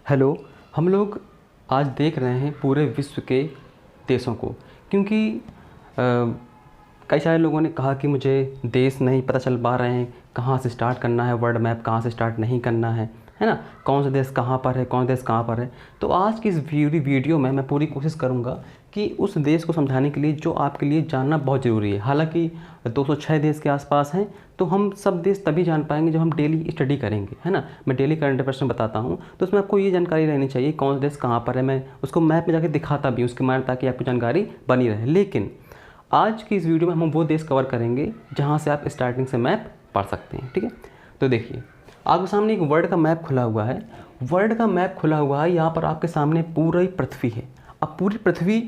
Hello. हम लोग आज देख रहे हैं पूरे विश्व के देशों को, क्योंकि कई सारे लोगों ने कहा कि मुझे देश नहीं पता चल पा रहे हैं, कहाँ से स्टार्ट करना है, वर्ल्ड मैप कहाँ से स्टार्ट नहीं करना है ना, कौन सा देश कहाँ पर है, कौन सा देश कहाँ पर है। तो आज की इस वीडियो में मैं पूरी कोशिश करूँगा कि उस देश को समझाने के लिए जो आपके लिए जानना बहुत ज़रूरी है। हालांकि 206 देश के आसपास हैं, तो हम सब देश तभी जान पाएंगे जब हम डेली स्टडी करेंगे, है ना। मैं डेली करंट अफेयर्स में बताता हूँ, तो उसमें आपको ये जानकारी रहनी चाहिए कौन सा देश कहाँ पर है। मैं उसको मैप में जाके दिखाता भी हूँ उसके मारे, ताकि आपको जानकारी बनी रहे। लेकिन आज की इस वीडियो में हम वो देश कवर करेंगे जहाँ से आप स्टार्टिंग से मैप पढ़ सकते हैं, ठीक है। तो देखिए, आपके सामने एक वर्ल्ड का मैप खुला हुआ है। वर्ल्ड का मैप खुला हुआ है, यहाँ पर आपके सामने पूरी पृथ्वी है। अब पूरी पृथ्वी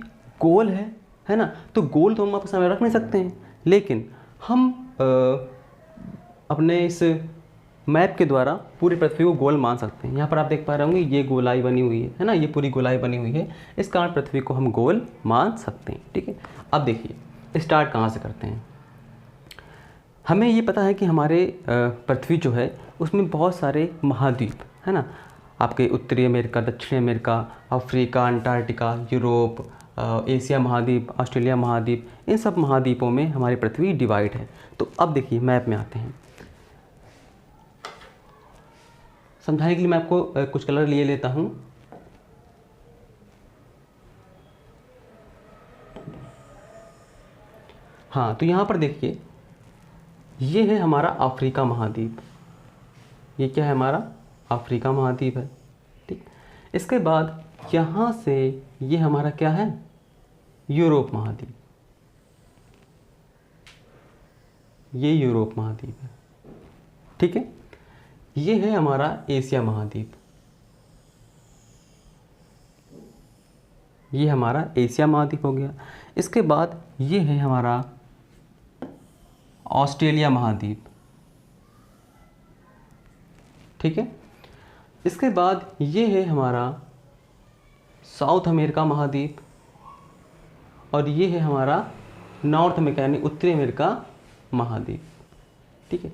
गोल है ना, तो गोल तो हम आपके सामने रख नहीं सकते हैं, लेकिन हम अपने इस मैप के द्वारा पूरी पृथ्वी को गोल मान सकते हैं। यहाँ पर आप देख पा रहे होंगे ये गोलाई बनी हुई है ना, ये पूरी गोलाई बनी हुई है। इस कारण पृथ्वी को हम गोल मान सकते हैं, ठीक है। अब देखिए स्टार्ट कहाँ से करते हैं। हमें ये पता है कि हमारे पृथ्वी जो है उसमें बहुत सारे महाद्वीप है ना। आपके उत्तरी अमेरिका, दक्षिणी America, Africa, Antarctica, Europe, Asia महाद्वीप, ऑस्ट्रेलिया महाद्वीप, इन सब महाद्वीपों में हमारी पृथ्वी डिवाइड है। तो अब देखिए मैप में आते हैं। समझाने के लिए मैं आपको कुछ कलर लिए लेता हूँ। हाँ, तो यहाँ पर देखिए ये है हमारा अफ्रीका महाद्वीप। ये क्या है, हमारा अफ्रीका महाद्वीप है, ठीक। इसके बाद यहाँ से ये हमारा क्या है, यूरोप महाद्वीप। ये यूरोप महाद्वीप है, ठीक है। ये है हमारा एशिया महाद्वीप। ये हमारा एशिया महाद्वीप हो गया। इसके बाद ये है हमारा ऑस्ट्रेलिया महाद्वीप, ठीक है। इसके बाद ये है हमारा साउथ अमेरिका महाद्वीप, और ये है हमारा नॉर्थ अमेरिका यानी उत्तरी अमेरिका महाद्वीप, ठीक है।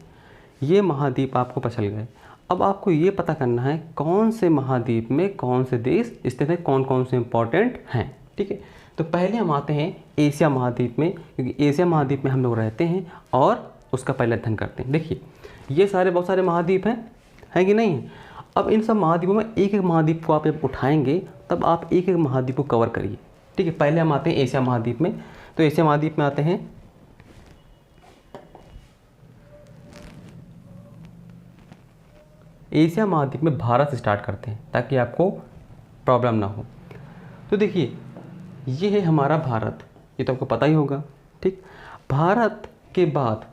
ये महाद्वीप आपको पता चल गए। अब आपको ये पता करना है कौन से महाद्वीप में कौन से देश स्थित है, कौन कौन से इंपॉर्टेंट हैं, ठीक है। तो पहले हम आते हैं एशिया महाद्वीप में, क्योंकि एशिया महाद्वीप में हम लोग रहते हैं और उसका पहले अध्ययन करते हैं। देखिए ये सारे बहुत सारे महाद्वीप हैं कि नहीं। अब इन सब महाद्वीपों में एक एक महाद्वीप को आप जब उठाएंगे तब आप एक एक महाद्वीप को कवर करिए, ठीक है। पहले हम आते हैं एशिया महाद्वीप में। तो एशिया महाद्वीप में आते हैं। एशिया महाद्वीप में भारत से स्टार्ट करते हैं ताकि आपको प्रॉब्लम ना हो। तो देखिए ये है हमारा भारत, ये तो आपको पता ही होगा, ठीक। भारत के बाद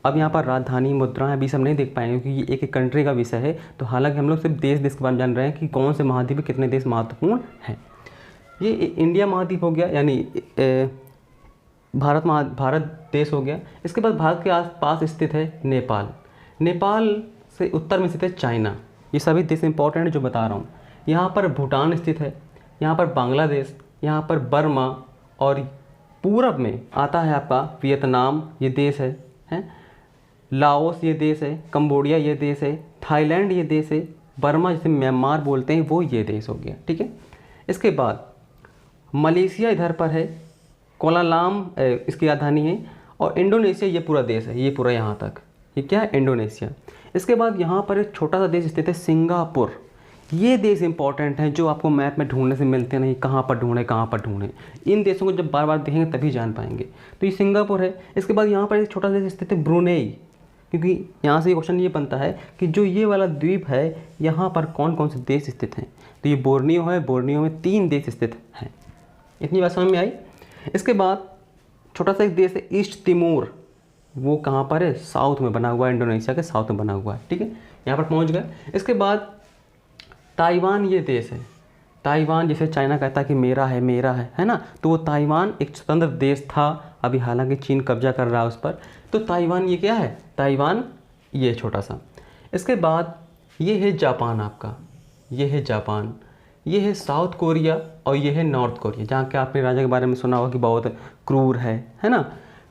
अब यहाँ पर राजधानी, मुद्राएं अभी सब नहीं देख पाएंगे क्योंकि ये एक एक कंट्री का विषय है। तो हालांकि हम लोग सिर्फ देश के बारे में जान रहे हैं कि कौन से महाद्वीप में कितने देश महत्वपूर्ण हैं। ये इंडिया महाद्वीप हो गया, यानी भारत देश हो गया। इसके बाद भारत के आसपास स्थित है नेपाल। नेपाल से उत्तर में स्थित है चाइना। ये सभी देश इंपॉर्टेंट है जो बता रहा हूँ। यहाँ पर भूटान स्थित है, यहाँ पर बांग्लादेश, यहाँ पर बर्मा, और पूरब में आता है आपका वियतनाम, ये देश है। लाओस ये देश है, कंबोडिया ये देश है, थाईलैंड ये देश है, बर्मा जिसे म्यांमार बोलते हैं वो ये देश हो गया, ठीक है। इसके बाद मलेशिया इधर पर है, कोलालाम इसकी राजधानी है, और इंडोनेशिया ये पूरा देश है, ये पूरा यहाँ तक, ये क्या है, इंडोनेशिया। इसके बाद यहाँ पर एक छोटा सा देश स्थित है सिंगापुर। ये देश इंपॉर्टेंट हैं जो आपको मैप में ढूंढने से मिलते नहीं, कहाँ पर ढूंढें कहाँ पर ढूंढें। इन देशों को जब बार बार देखेंगे तभी जान पाएंगे। तो ये सिंगापुर है। इसके बाद यहाँ पर एक छोटा देश स्थित है ब्रुनेई, क्योंकि यहाँ से क्वेश्चन ये बनता है कि जो ये वाला द्वीप है यहाँ पर कौन कौन से देश स्थित हैं। तो ये बोर्नियो है, बोर्नियो में 3 देश स्थित हैं। इतनी बात समझ में आई। इसके बाद छोटा सा एक देश है ईस्ट तिमोर, वो कहाँ पर है, साउथ में बना हुआ है, इंडोनेशिया के साउथ में बना हुआ है, ठीक है। यहाँ पर पहुँच गए। इसके बाद ताइवान ये देश है। ताइवान जिसे चाइना कहता है कि मेरा है ना, तो वो ताइवान एक स्वतंत्र देश था, अभी हालांकि चीन कब्जा कर रहा है उस पर। तो ताइवान ये क्या है, ताइवान ये छोटा सा। इसके बाद ये है जापान आपका, ये है जापान, ये है साउथ कोरिया, और ये है नॉर्थ कोरिया, जहाँ के आपने राजा के बारे में सुना होगा कि बहुत क्रूर है ना,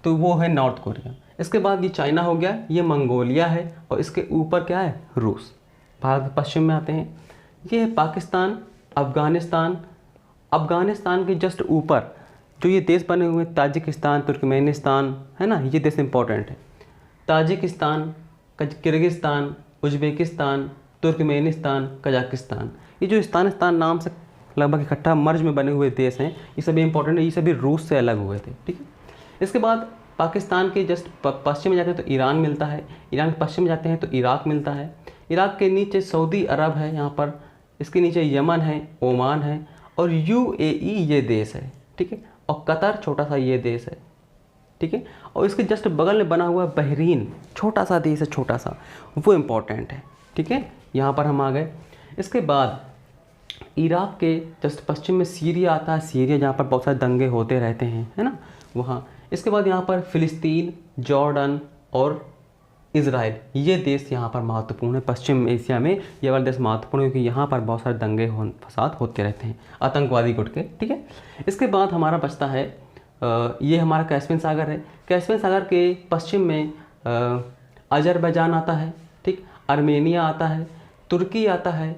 तो वो है नॉर्थ कोरिया। इसके बाद ये चाइना हो गया, ये मंगोलिया है, और इसके ऊपर क्या है, रूस। भारत के पश्चिम में आते हैं। ये है पाकिस्तान, अफ़गानिस्तान। अफ़गानिस्तान के जस्ट ऊपर जो ये देश बने हुए हैं, ताजिकिस्तान, तुर्कमेनिस्तान, है ना, ये देश इंपॉर्टेंट है। Tajikistan, Kyrgyzstan, Uzbekistan, Turkmenistan, Kazakhstan, ये जो स्थान नाम से लगभग इकट्ठा मर्ज में बने हुए देश हैं, ये सभी इंपॉर्टेंट है। ये सभी रूस से अलग हुए थे, ठीक है। इसके बाद पाकिस्तान के जस्ट पश्चिम में जाते हैं तो ईरान मिलता है, ईरान के पश्चिम में जाते हैं तो इराक मिलता है, इराक के नीचे सऊदी अरब है यहाँ पर, इसके नीचे यमन है, ओमान है, और UAE ये देश है, ठीक है, और कतर छोटा सा ये देश है, ठीक है। और इसके जस्ट बगल में बना हुआ बहरीन, छोटा सा देश है, छोटा सा, वो इम्पोर्टेंट है, ठीक है। यहाँ पर हम आ गए। इसके बाद इराक के जस्ट पश्चिम में सीरिया आता है, सीरिया जहाँ पर बहुत सारे दंगे होते रहते हैं, है ना, वहाँ। इसके बाद यहाँ पर फ़िलिस्तीन, जॉर्डन और इज़राइल, ये देश यहाँ पर महत्वपूर्ण है। पश्चिम एशिया में ये वाला देश महत्वपूर्ण है क्योंकि यहाँ पर बहुत सारे दंगे फसाद होते रहते हैं, आतंकवादी गुट के, ठीक है। इसके बाद हमारा बचता है ये हमारा कैस्पियन सागर है। कैस्पियन सागर के पश्चिम में अजरबैजान आता है, ठीक, आर्मेनिया आता है, तुर्की आता है,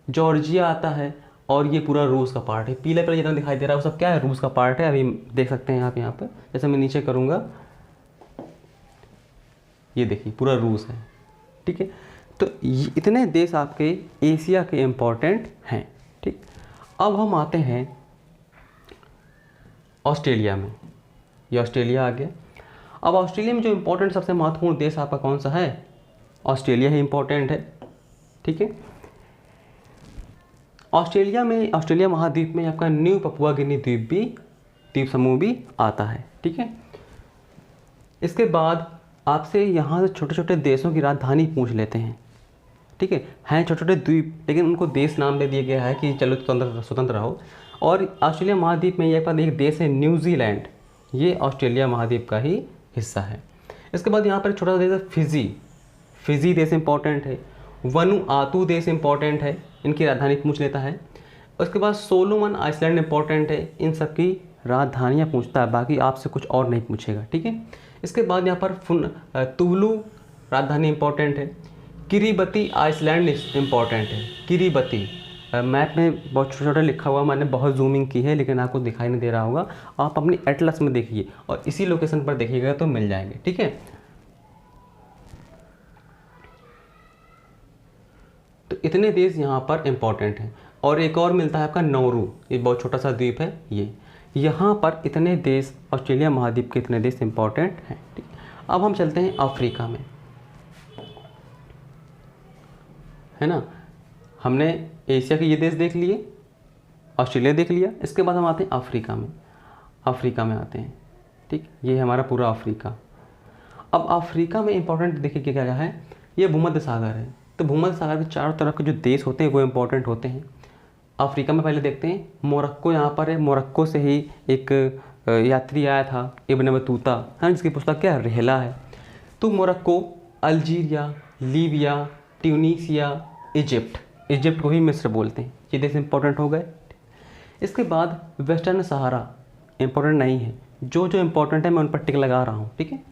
जॉर्जिया आता है, और ये पूरा रूस का पार्ट है। पीले पीले जितना दिखाई दे रहा है वो सब क्या है, रूस का पार्ट है। अभी देख सकते हैं आप यहाँ पर, जैसे मैं नीचे करूँगा, ये देखिए पूरा रूस है, ठीक है। तो इतने देश आपके एशिया के इम्पोर्टेंट हैं, ठीक। अब हम आते हैं ऑस्ट्रेलिया में। ये ऑस्ट्रेलिया आ गया। अब ऑस्ट्रेलिया में जो इम्पोर्टेंट सबसे महत्वपूर्ण देश आपका कौन सा है, ऑस्ट्रेलिया ही इम्पोर्टेंट है, ठीक है। ऑस्ट्रेलिया में, ऑस्ट्रेलिया महाद्वीप में आपका न्यू पपुआ गिनी द्वीप समूह भी आता है, ठीक है। इसके बाद आपसे यहाँ से छोटे छोटे देशों की राजधानी पूछ लेते हैं, ठीक है। हैं छोटे छोटे द्वीप, लेकिन उनको देश नाम दे दिया गया है कि चलो स्वतंत्र रहो। और ऑस्ट्रेलिया महाद्वीप में एक देश है न्यूजीलैंड, ये ऑस्ट्रेलिया महाद्वीप का ही हिस्सा है। इसके बाद यहाँ पर छोटा सा देश है फिजी देश इंपॉर्टेंट है। वनुआतू देश इंपॉर्टेंट है, इनकी राजधानी पूछ लेता है। उसके बाद सोलोमन आइसलैंड इंपॉर्टेंट है, इन सब की राजधानियाँ पूछता है, बाकी आपसे कुछ और नहीं पूछेगा, ठीक है। इसके बाद यहाँ पर तुवलू राजधानी इंपॉर्टेंट है। किरीबती आइसलैंड इंपॉर्टेंट है। किरीबती मैप में बहुत छोटा छोटा लिखा हुआ, मैंने बहुत जूमिंग की है लेकिन आपको दिखाई नहीं दे रहा होगा, आप अपनी एटलस में देखिए और इसी लोकेशन पर देखिएगा तो मिल जाएंगे, ठीक है। तो इतने देश यहाँ पर इम्पॉर्टेंट हैं। और एक और मिलता है आपका नौरू, ये बहुत छोटा सा द्वीप है। ये यहाँ पर इतने देश, ऑस्ट्रेलिया महाद्वीप के इतने देश इम्पॉर्टेंट हैं, ठीक। अब हम चलते हैं अफ्रीका में, है ना। हमने एशिया के ये देश देख लिए, ऑस्ट्रेलिया देख लिया। इसके बाद हम आते हैं अफ्रीका में। अफ्रीका में आते हैं, ठीक, ये हमारा पूरा अफ्रीका। अब अफ्रीका में इंपॉर्टेंट देखिए क्या क्या है, ये भूमध्य सागर है। तो भूमध्य सागर के चारों तरफ के जो देश होते हैं वो इंपॉर्टेंट होते हैं। अफ्रीका में पहले देखते हैं, मोरक्को यहाँ पर है। मोरक्को से ही एक यात्री आया था, इब्न बतूता, है, जिसकी पुस्तक क्या है, रिहला है। तो Morocco, Algeria, Libya, Tunisia, Egypt को ही मिस्र बोलते हैं, ये देश इंपॉर्टेंट हो गए। इसके बाद वेस्टर्न सहारा इंपॉर्टेंट नहीं है, जो इंपॉर्टेंट है मैं उन पर टिक लगा रहा हूँ, ठीक है।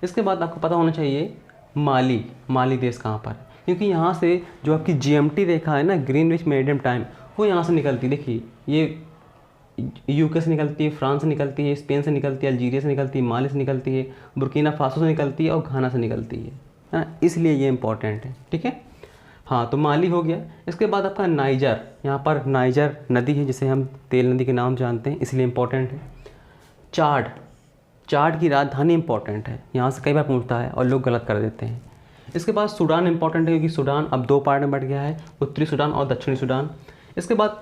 इसके बाद आपको पता होना चाहिए माली देश कहाँ पर है, क्योंकि यहाँ से जो आपकी GMT रेखा है ना, ग्रीनविच मीडियम टाइम, वो यहाँ से निकलती है। देखिए ये UK से निकलती है, फ्रांस से निकलती है, स्पेन से निकलती है, अल्जीरिया से निकलती है, माली से निकलती है, बुर्किना फासो से निकलती है और घाना से निकलती है ना, इसलिए ये इंपॉर्टेंट है, ठीक है। हाँ, तो माली हो गया। इसके बाद आपका नाइजर, यहाँ पर नाइजर नदी है जिसे हम तेल नदी के नाम जानते हैं, इसलिए इम्पोर्टेंट है। चाड की राजधानी इंपॉर्टेंट है, यहाँ से कई बार पूछता है और लोग गलत कर देते हैं। इसके बाद सूडान इंपॉर्टेंट है, क्योंकि सूडान अब 2 पार्ट में बढ़ गया है, उत्तरी सूडान और दक्षिणी सूडान। इसके बाद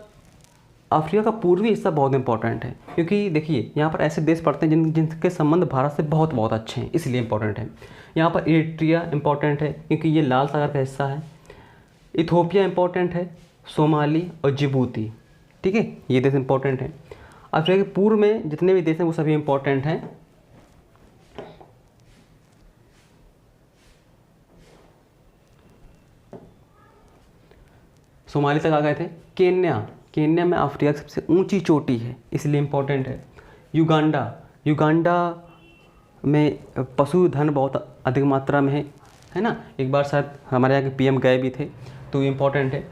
अफ्रीका का पूर्वी हिस्सा बहुत इंपॉर्टेंट है, क्योंकि देखिए यहाँ पर ऐसे देश पड़ते हैं जिनके संबंध भारत से बहुत बहुत अच्छे हैं, इसलिए इंपॉर्टेंट है। यहाँ पर इरिट्रिया इंपॉर्टेंट है, क्योंकि ये लाल सागर का हिस्सा है। इथोपिया इंपॉर्टेंट है, सोमाली और जिबूती, ठीक है, ये देश इंपॉर्टेंट है। अफ्रीका के पूर्व में जितने भी देश हैं वो सभी इंपॉर्टेंट हैं। सोमाली तक आ गए थे। केन्या में अफ्रीका की सबसे ऊंची चोटी है, इसलिए इम्पोर्टेंट है। युगांडा में पशुधन बहुत अधिक मात्रा में है ना। एक बार शायद हमारे यहाँ के PM गए भी थे, तो इम्पोर्टेंट है।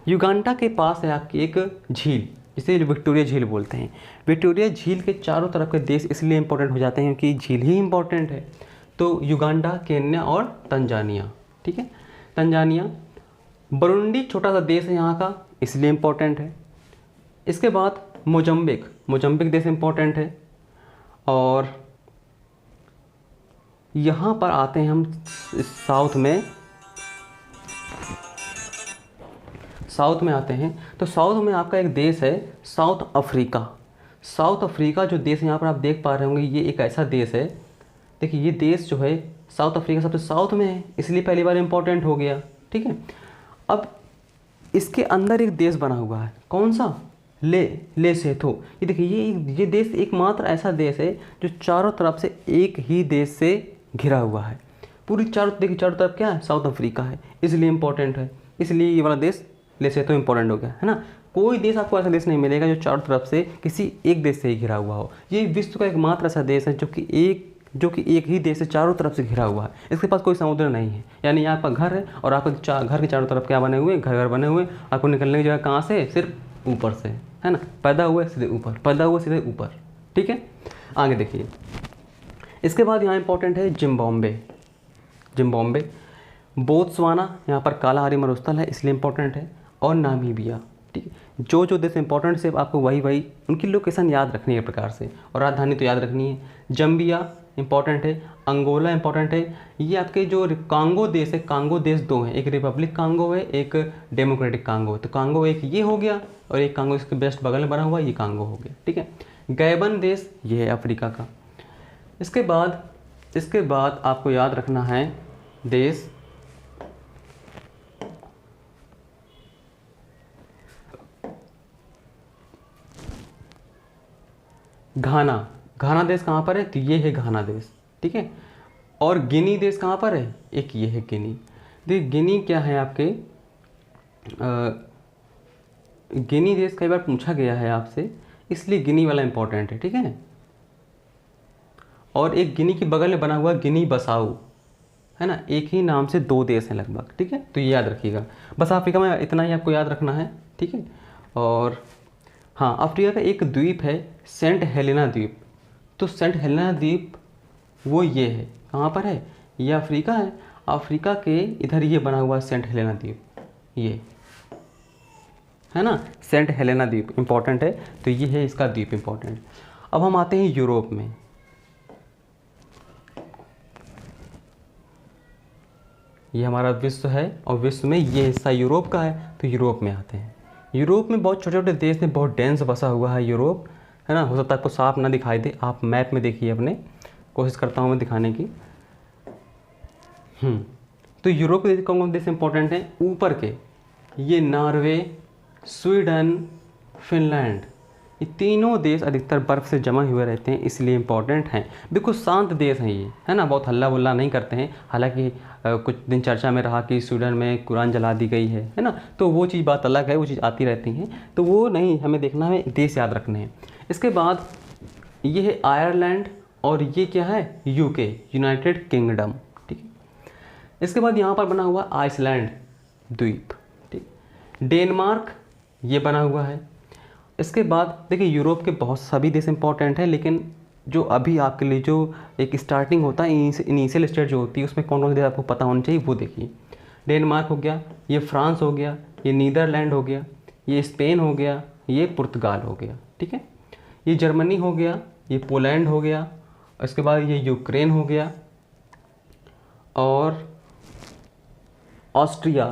युगांडा के पास है आपकी एक झील, जिसे विक्टोरिया झील बोलते हैं। विक्टोरिया झील के चारों तरफ के देश इसलिए इंपॉर्टेंट हो जाते हैं क्योंकि झील ही इंपॉर्टेंट है। तो युगांडा, केन्या और तंजानिया, ठीक है। तंजानिया, बुरुंडी छोटा सा देश है यहाँ का, इसलिए इम्पोर्टेंट है। इसके बाद मोजम्बिक, मोजम्बिक देश इम्पोर्टेंट है। और यहाँ पर आते हैं हम साउथ में आते हैं। तो साउथ में आपका एक देश है साउथ अफ्रीका। साउथ अफ्रीका जो देश यहाँ पर आप देख पा रहे होंगे, ये एक ऐसा देश है, देखिए ये देश जो है साउथ अफ्रीका सबसे साउथ में है, इसलिए पहली बार इम्पोर्टेंट हो गया, ठीक है। अब इसके अंदर एक देश बना हुआ है, कौन सा? लेसोथो। ये देखिए ये देश एकमात्र ऐसा देश है जो चारों तरफ से एक ही देश से घिरा हुआ है। पूरी देखिए चारों तरफ क्या है? साउथ अफ्रीका है, इसलिए इम्पोर्टेंट है। इसलिए ये वाला देश लेसोथो इम्पोर्टेंट हो गया, है ना। कोई देश आपको ऐसा देश नहीं मिलेगा जो चारों तरफ से किसी एक देश से ही घिरा हुआ हो। ये विश्व का एकमात्र ऐसा देश है जो कि एक ही देश से चारों तरफ से घिरा हुआ है। इसके पास कोई समुद्र नहीं है, यानी आपका घर है और आपका घर के चारों तरफ क्या बने हुए? घर बने हुए। आपको निकलने की जगह कहाँ से? सिर्फ ऊपर से, है ना। पैदा हुए सीधे ऊपर, पैदा हुए सीधे ऊपर, ठीक है। आगे देखिए, इसके बाद यहाँ इंपॉर्टेंट है जिम्बाब्वे, बोत्सवाना, यहाँ पर कालाहारी मरुस्थल है इसलिए इंपॉर्टेंट है, और नामीबिया, ठीक है। जो देश इंपॉर्टेंट से आपको वही उनकी लोकेशन याद रखनी है प्रकार से, और राजधानी तो याद रखनी है। जम्बिया इंपॉर्टेंट है, अंगोला इंपॉर्टेंट है। ये आपके जो कांगो देश है, कांगो देश दो हैं, एक रिपब्लिक कांगो है, एक डेमोक्रेटिक कांगो है। तो कांगो एक ये हो गया, और एक कांगो इसके बेस्ट बगल में बना हुआ ये कांगो हो गया, ठीक है। गैबन देश ये है अफ्रीका का। इसके बाद आपको याद रखना है देश घाना देश कहाँ पर है? तो ये है घाना देश, ठीक है। और गिनी देश कहाँ पर है? एक ये है गिनी। देखिए गिनी क्या है आपके, गिनी देश कई बार पूछा गया है आपसे, इसलिए गिनी वाला इंपॉर्टेंट है, ठीक है। और एक गिनी के बगल में बना हुआ गिनी बसाऊ, है ना। एक ही नाम से दो देश हैं लगभग, ठीक है। तो ये याद रखिएगा, बस अफ्रीका में इतना ही आपको याद रखना है, ठीक है। और हाँ, अफ्रीका का एक द्वीप है सेंट हेलेना द्वीप। तो सेंट हेलेना द्वीप वो ये है, कहाँ पर है? ये अफ्रीका है। अफ्रीका के इधर ये बना हुआ सेंट हेलेना द्वीप, ये है ना। सेंट हेलेना द्वीप इंपॉर्टेंट है, तो ये है इसका द्वीप इंपॉर्टेंट। अब हम आते हैं यूरोप में। ये हमारा विश्व है, और विश्व में ये हिस्सा यूरोप का है, तो यूरोप में आते हैं। यूरोप में बहुत छोटे छोटे देश में बहुत डेंस बसा हुआ है यूरोप, है ना। हो सकता है आपको साफ ना दिखाई दे, आप मैप में देखिए अपने, कोशिश करता हूँ मैं दिखाने की। तो यूरोप के कौन कौन देश इंपॉर्टेंट हैं? ऊपर के ये नॉर्वे, स्वीडन, फिनलैंड, ये तीनों देश अधिकतर बर्फ़ से जमा हुए रहते हैं, इसलिए इम्पोर्टेंट हैं। बिल्कुल शांत देश हैं ये, है ना, बहुत हल्ला वल्ला नहीं करते हैं। हालांकि कुछ दिन चर्चा में रहा कि स्वीडन में कुरान जला दी गई है ना, तो वो चीज़ बात अलग है, वो चीज़ आती रहती हैं, तो वो नहीं हमें देखना है, देश याद रखने हैं। इसके बाद ये है आयरलैंड, और ये क्या है? यूके, यूनाइटेड किंगडम, ठीक है। इसके बाद यहाँ पर बना हुआ आइसलैंड द्वीप, ठीक। डेनमार्क ये बना हुआ है। इसके बाद देखिए यूरोप के बहुत सभी देश इंपॉर्टेंट हैं, लेकिन जो अभी आपके लिए जो एक स्टार्टिंग होता है, इनिशियल स्टेज जो होती है, उसमें कौन कौन से देश आपको पता होना चाहिए वो देखिए। डेनमार्क हो गया, ये फ्रांस हो गया, ये नीदरलैंड हो गया, ये स्पेन हो गया, ये पुर्तगाल हो गया, ठीक है। ये जर्मनी हो गया, ये पोलैंड हो गया, इसके बाद ये यूक्रेन हो गया, और ऑस्ट्रिया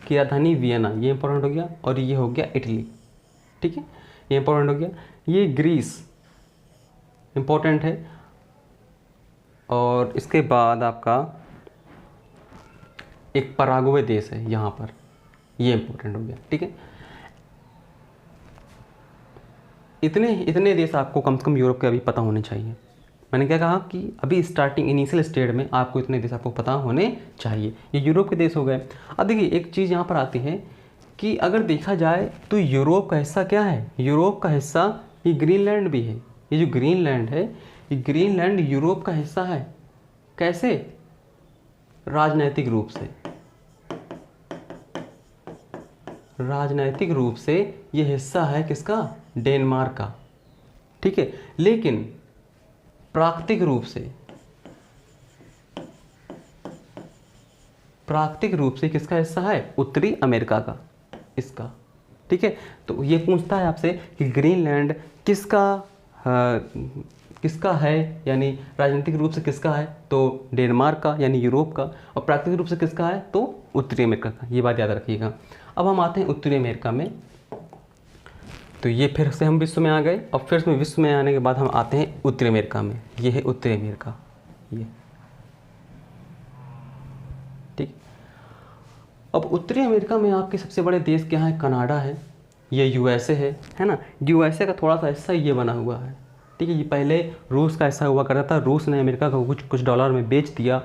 की राजधानी वियना, ये इंपॉर्टेंट हो गया, और ये हो गया इटली, ठीक है, ये इंपॉर्टेंट हो गया। ये ग्रीस इंपॉर्टेंट है, और इसके बाद आपका एक पराग्वे देश है यहाँ पर, ये इंपॉर्टेंट हो गया, ठीक है। इतने देश आपको कम से कम यूरोप के अभी पता होने चाहिए। मैंने क्या कहा कि अभी स्टार्टिंग इनिशियल स्टेज में आपको इतने देश आपको पता होने चाहिए। ये यूरोप के देश हो गए। अब देखिए एक चीज़ यहाँ पर आती है कि अगर देखा जाए तो यूरोप का हिस्सा क्या है? यूरोप का हिस्सा ये ग्रीनलैंड भी है। ये जो ग्रीनलैंड है, ये ग्रीनलैंड यूरोप का हिस्सा है। कैसे? राजनैतिक रूप से। राजनैतिक रूप से ये हिस्सा है किसका? डेनमार्क का, ठीक है। लेकिन प्राकृतिक रूप से किसका हिस्सा है? उत्तरी अमेरिका का, इसका, ठीक है। तो ये पूछता है आपसे कि ग्रीनलैंड किसका है, यानी राजनीतिक रूप से किसका है? तो डेनमार्क का यानी यूरोप का, और प्राकृतिक रूप से किसका है? तो उत्तरी अमेरिका का। ये बात याद रखिएगा। अब हम आते हैं उत्तरी अमेरिका में। तो ये फिर से हम विश्व में आ गए, और फिर से विश्व में आने के बाद हम आते हैं उत्तरी अमेरिका में। ये है उत्तरी अमेरिका, ये, ठीक। अब उत्तरी अमेरिका में आपके सबसे बड़े देश क्या है? कनाडा है, ये यूएसए है ना। यूएसए का थोड़ा सा हिस्सा ये बना हुआ है, ठीक है। ये पहले रूस का हिस्सा हुआ करता था, रूस ने अमेरिका को कुछ डॉलर में बेच दिया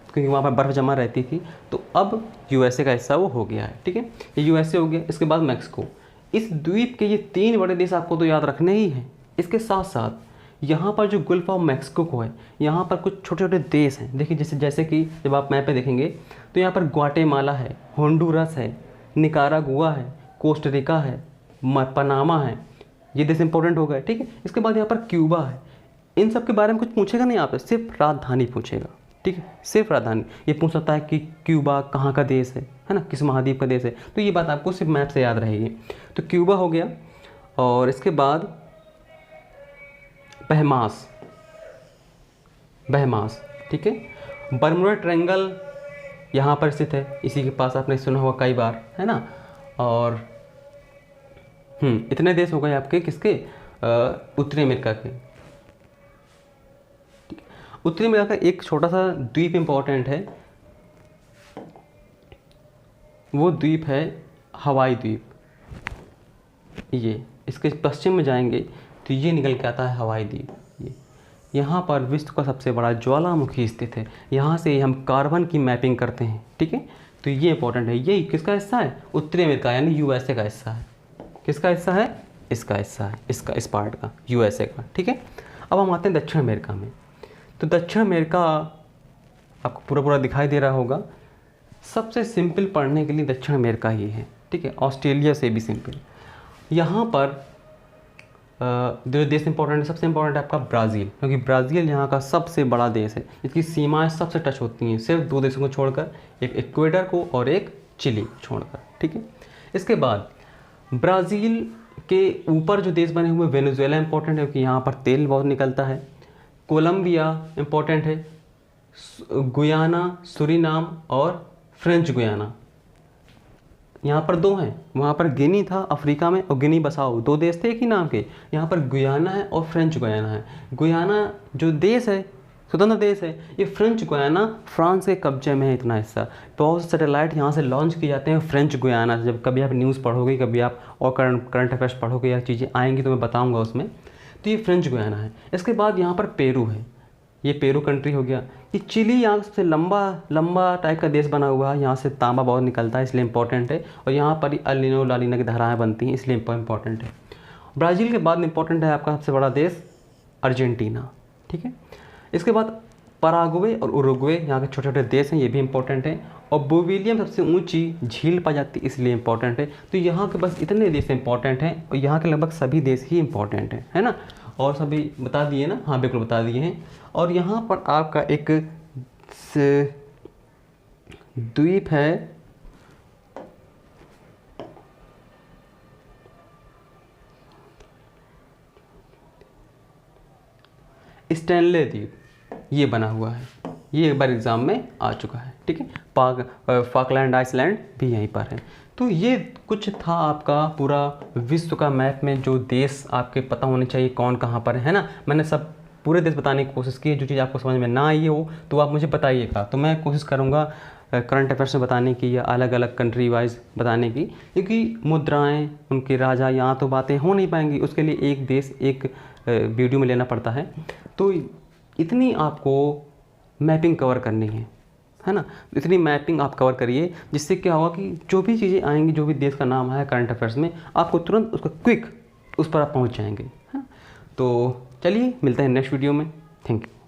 क्योंकि वहाँ पर बर्फ़ जमा रहती थी। तो अब यूएसए का हिस्सा वो हो गया है, ठीक है। ये यूएसए हो गया। इसके बाद मैक्सिको। इस द्वीप के ये 3 बड़े देश आपको तो याद रखने ही हैं। इसके साथ साथ यहाँ पर जो गल्फ ऑफ मैक्सिको को है, यहाँ पर कुछ छोटे छोटे देश हैं। देखिए जैसे कि जब आप मैप पे देखेंगे तो यहाँ पर ग्वाटेमाला है, होंडुरस है, निकारागुआ है, कोस्टारिका है, पनामा है। ये देश इंपॉर्टेंट हो गए, ठीक है। इसके बाद यहाँ पर क्यूबा है। इन सब के बारे में कुछ पूछेगा नहीं आपसे, सिर्फ राजधानी पूछेगा, ठीक है। सिर्फ राजधानी ये पूछ सकता है कि क्यूबा कहाँ का देश है ना, किस महाद्वीप का देश है। तो ये बात आपको सिर्फ मैप से याद रहेगी। तो क्यूबा हो गया, और इसके बाद बहमास, ठीक है। बर्मुडा ट्रायंगल यहाँ पर स्थित है, इसी के पास, आपने सुना होगा कई बार, है ना। और इतने देश हो गए आपके किसके? उत्तरी अमेरिका के। उत्तरी अमेरिका का एक छोटा सा द्वीप इंपॉर्टेंट है, वो द्वीप है हवाई द्वीप। ये इसके पश्चिम में जाएंगे तो ये निकल के आता है हवाई द्वीप। ये यहाँ पर विश्व का सबसे बड़ा ज्वालामुखी स्थित है, यहाँ से हम कार्बन की मैपिंग करते हैं, ठीक है। तो ये इंपॉर्टेंट है। ये किसका हिस्सा है? उत्तरी अमेरिका यानी यूएसए का हिस्सा है। किसका हिस्सा है? इसका हिस्सा है, इसका, इस पार्ट का, यूएसए का, ठीक है। अब हम आते हैं दक्षिण अमेरिका में। तो दक्षिण अमेरिका आपको पूरा दिखाई दे रहा होगा। सबसे सिंपल पढ़ने के लिए दक्षिण अमेरिका ही है, ठीक है। ऑस्ट्रेलिया से भी सिंपल। यहाँ पर जो देश इंपॉर्टेंट है, सबसे इंपॉर्टेंट है आपका ब्राज़ील, क्योंकि ब्राज़ील यहाँ का सबसे बड़ा देश है। इसकी सीमाएं सबसे टच होती हैं, सिर्फ 2 देशों को छोड़कर, एक इक्वेडर को और एक चिली छोड़कर, ठीक है। इसके बाद ब्राज़ील के ऊपर जो देश बने हुए, वेनेजुएला इंपॉर्टेंट है क्योंकि यहाँ पर तेल बहुत निकलता है। कोलंबिया इंपॉर्टेंट है, गुयाना, सुरीनाम और फ्रेंच गुयाना। यहाँ पर 2 हैं, वहाँ पर गिनी था अफ्रीका में, और गिनी बसाओ, 2 देश थे एक ही नाम के। यहाँ पर गुयाना है और फ्रेंच गुयाना है। गुयाना जो देश है, स्वतंत्र देश है। ये फ्रेंच गुयाना फ्रांस के कब्जे में है, इतना हिस्सा। बहुत से सैटेलाइट यहाँ से लॉन्च किए जाते हैं फ्रेंच गुयाना से। जब कभी आप न्यूज़ पढ़ोगे, कभी आप और करंट अफेयर्स पढ़ोगे या चीज़ें आएंगी तो मैं बताऊँगा उसमें। तो ये फ्रेंच गुयाना है। इसके बाद यहाँ पर पेरू है, ये पेरू कंट्री हो गया। ये चिली यहाँ सबसे लंबा टाइप का देश बना हुआ है, यहाँ से तांबा बहुत निकलता है इसलिए इंपॉर्टेंट है, और यहाँ पर अल नीनो ला नीना की धाराएँ बनती हैं इसलिए इंपॉर्टेंट है। ब्राज़ील के बाद इंपॉर्टेंट है आपका सबसे बड़ा देश अर्जेंटीना, ठीक है। इसके बाद पराग्वे और उरुग्वे यहाँ के छोटे छोटे देश हैं, ये भी इंपॉर्टेंट है। और बोवेलिया सबसे ऊंची झील पाई जाती है इसलिए इंपॉर्टेंट है। तो यहाँ के बस इतने देश इंपॉर्टेंट हैं, और यहाँ के लगभग सभी देश ही इंपॉर्टेंट हैं, है ना। और सभी बता दिए ना? हाँ बिल्कुल बता दिए हैं। और यहाँ पर आपका एक द्वीप है स्टैनले द्वीप, ये बना हुआ है, ये एक बार एग्ज़ाम में आ चुका है, ठीक है। फाकलैंड आइसलैंड भी यहीं पर है। तो ये कुछ था आपका पूरा विश्व का मैप में जो देश आपके पता होने चाहिए कौन कहाँ पर है ना। मैंने सब पूरे देश बताने की कोशिश की। जो चीज़ आपको समझ में ना आई हो तो आप मुझे बताइएगा, तो मैं कोशिश करूँगा करंट अफेयर्स में बताने की या अलग अलग कंट्री वाइज बताने की, क्योंकि मुद्राएं, उनके राजा, यहाँ तो बातें हो नहीं पाएंगी। उसके लिए एक देश एक वीडियो में लेना पड़ता है। तो इतनी आपको मैपिंग कवर करनी है ना। इतनी मैपिंग आप कवर करिए, जिससे क्या होगा कि जो भी चीज़ें आएंगी, जो भी देश का नाम है करंट अफेयर्स में, आपको तुरंत उसका क्विक उस पर आप पहुंच जाएंगे, है। तो चलिए मिलते हैं नेक्स्ट वीडियो में। Thank you.